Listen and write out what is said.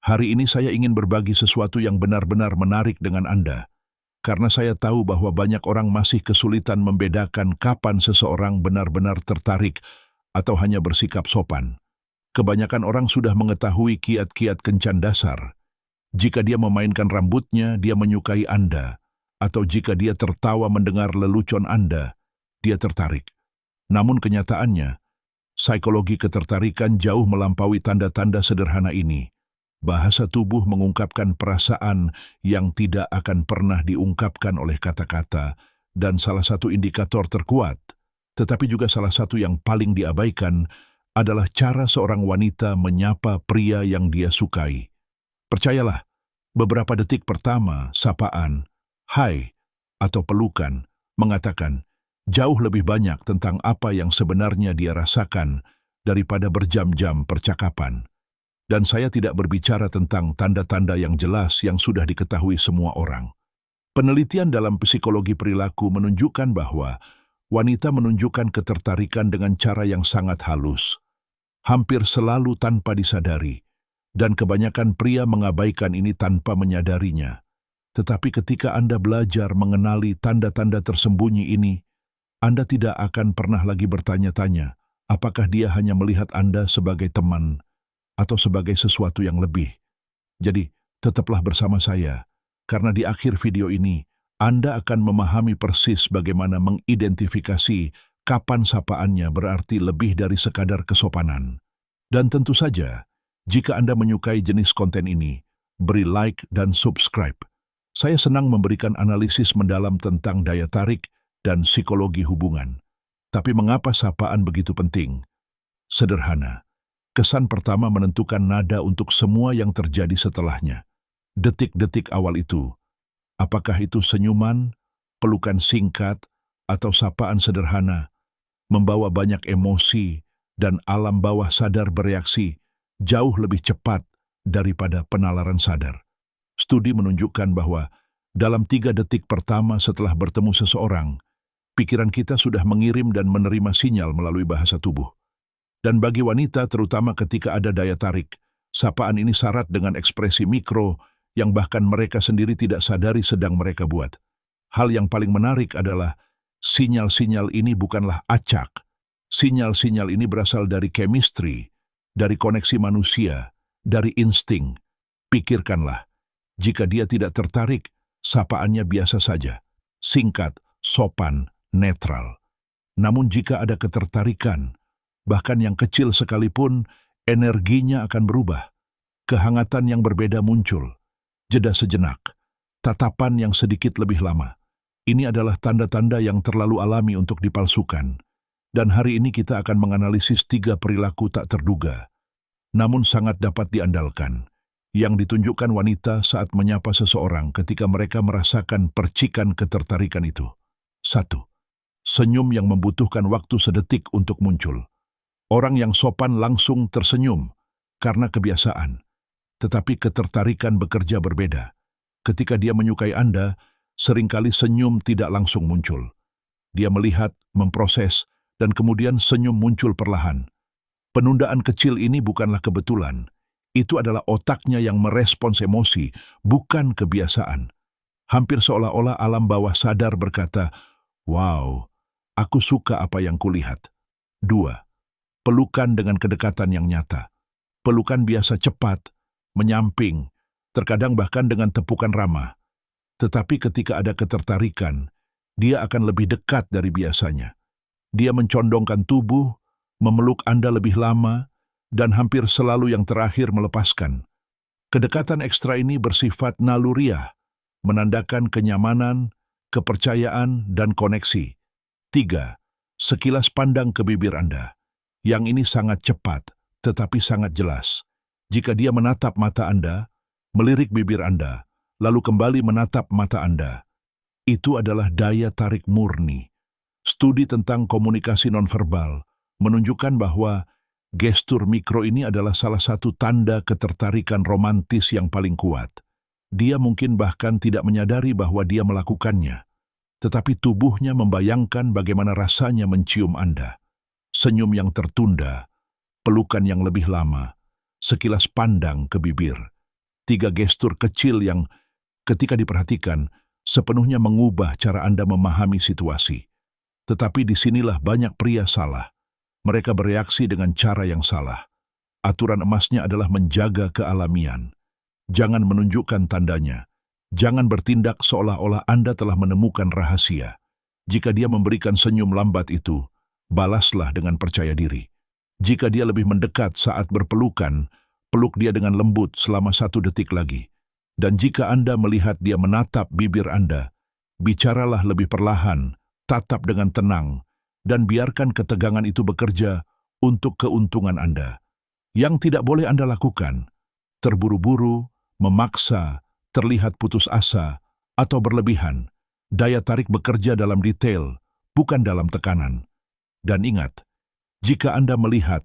Hari ini saya ingin berbagi sesuatu yang benar-benar menarik dengan Anda, karena saya tahu bahwa banyak orang masih kesulitan membedakan kapan seseorang benar-benar tertarik atau hanya bersikap sopan. Kebanyakan orang sudah mengetahui kiat-kiat kencan dasar. Jika dia memainkan rambutnya, dia menyukai Anda, atau jika dia tertawa mendengar lelucon Anda, dia tertarik. Namun kenyataannya, psikologi ketertarikan jauh melampaui tanda-tanda sederhana ini. Bahasa tubuh mengungkapkan perasaan yang tidak akan pernah diungkapkan oleh kata-kata, dan salah satu indikator terkuat, tetapi juga salah satu yang paling diabaikan, adalah cara seorang wanita menyapa pria yang dia sukai. Percayalah, beberapa detik pertama, sapaan, hai, atau pelukan, mengatakan jauh lebih banyak tentang apa yang sebenarnya dia rasakan daripada berjam-jam percakapan. Dan saya tidak berbicara tentang tanda-tanda yang jelas yang sudah diketahui semua orang. Penelitian dalam psikologi perilaku menunjukkan bahwa wanita menunjukkan ketertarikan dengan cara yang sangat halus, hampir selalu tanpa disadari, dan kebanyakan pria mengabaikan ini tanpa menyadarinya. Tetapi ketika Anda belajar mengenali tanda-tanda tersembunyi ini, Anda tidak akan pernah lagi bertanya-tanya, apakah dia hanya melihat Anda sebagai teman atau sebagai sesuatu yang lebih. Jadi, tetaplah bersama saya, karena di akhir video ini, Anda akan memahami persis bagaimana mengidentifikasi kapan sapaannya berarti lebih dari sekadar kesopanan. Dan tentu saja, jika Anda menyukai jenis konten ini, beri like dan subscribe. Saya senang memberikan analisis mendalam tentang daya tarik dan psikologi hubungan. Tapi mengapa sapaan begitu penting? Sederhana. Kesan pertama menentukan nada untuk semua yang terjadi setelahnya. Detik-detik awal itu, apakah itu senyuman, pelukan singkat, atau sapaan sederhana, membawa banyak emosi dan alam bawah sadar bereaksi jauh lebih cepat daripada penalaran sadar. Studi menunjukkan bahwa dalam 3 detik pertama setelah bertemu seseorang, pikiran kita sudah mengirim dan menerima sinyal melalui bahasa tubuh. Dan bagi wanita, terutama ketika ada daya tarik, sapaan ini syarat dengan ekspresi mikro yang bahkan mereka sendiri tidak sadari sedang mereka buat. Hal yang paling menarik adalah sinyal-sinyal ini bukanlah acak. Sinyal-sinyal ini berasal dari chemistry, dari koneksi manusia, dari insting. Pikirkanlah, jika dia tidak tertarik, sapaannya biasa saja, singkat, sopan, netral. Namun jika ada ketertarikan, bahkan yang kecil sekalipun, energinya akan berubah. Kehangatan yang berbeda muncul, jeda sejenak, tatapan yang sedikit lebih lama. Ini adalah tanda-tanda yang terlalu alami untuk dipalsukan. Dan hari ini kita akan menganalisis 3 perilaku tak terduga, namun sangat dapat diandalkan, yang ditunjukkan wanita saat menyapa seseorang ketika mereka merasakan percikan ketertarikan itu. 1. Senyum yang membutuhkan waktu sedetik untuk muncul. Orang yang sopan langsung tersenyum karena kebiasaan, tetapi ketertarikan bekerja berbeda. Ketika dia menyukai Anda, seringkali senyum tidak langsung muncul. Dia melihat, memproses, dan kemudian senyum muncul perlahan. Penundaan kecil ini bukanlah kebetulan. Itu adalah otaknya yang merespons emosi, bukan kebiasaan. Hampir seolah-olah alam bawah sadar berkata, "Wow, aku suka apa yang kulihat." 2. Pelukan dengan kedekatan yang nyata. Pelukan biasa cepat, menyamping, terkadang bahkan dengan tepukan ramah. Tetapi ketika ada ketertarikan, dia akan lebih dekat dari biasanya. Dia mencondongkan tubuh, memeluk Anda lebih lama, dan hampir selalu yang terakhir melepaskan. Kedekatan ekstra ini bersifat naluriah, menandakan kenyamanan, kepercayaan, dan koneksi. 3. Sekilas pandang ke bibir Anda. Yang ini sangat cepat, tetapi sangat jelas. Jika dia menatap mata Anda, melirik bibir Anda, lalu kembali menatap mata Anda, itu adalah daya tarik murni. Studi tentang komunikasi nonverbal menunjukkan bahwa gestur mikro ini adalah salah satu tanda ketertarikan romantis yang paling kuat. Dia mungkin bahkan tidak menyadari bahwa dia melakukannya, tetapi tubuhnya membayangkan bagaimana rasanya mencium Anda. Senyum yang tertunda, pelukan yang lebih lama, sekilas pandang ke bibir. 3 gestur kecil yang ketika diperhatikan sepenuhnya mengubah cara Anda memahami situasi. Tetapi disinilah banyak pria salah. Mereka bereaksi dengan cara yang salah. Aturan emasnya adalah menjaga kealamian. Jangan menunjukkan tandanya. Jangan bertindak seolah-olah Anda telah menemukan rahasia. Jika dia memberikan senyum lambat itu, balaslah dengan percaya diri. Jika dia lebih mendekat saat berpelukan, peluk dia dengan lembut selama 1 detik lagi. Dan jika Anda melihat dia menatap bibir Anda, bicaralah lebih perlahan, tatap dengan tenang, dan biarkan ketegangan itu bekerja untuk keuntungan Anda. Yang tidak boleh Anda lakukan, terburu-buru, memaksa, terlihat putus asa, atau berlebihan. Daya tarik bekerja dalam detail, bukan dalam tekanan. Dan ingat, jika Anda melihat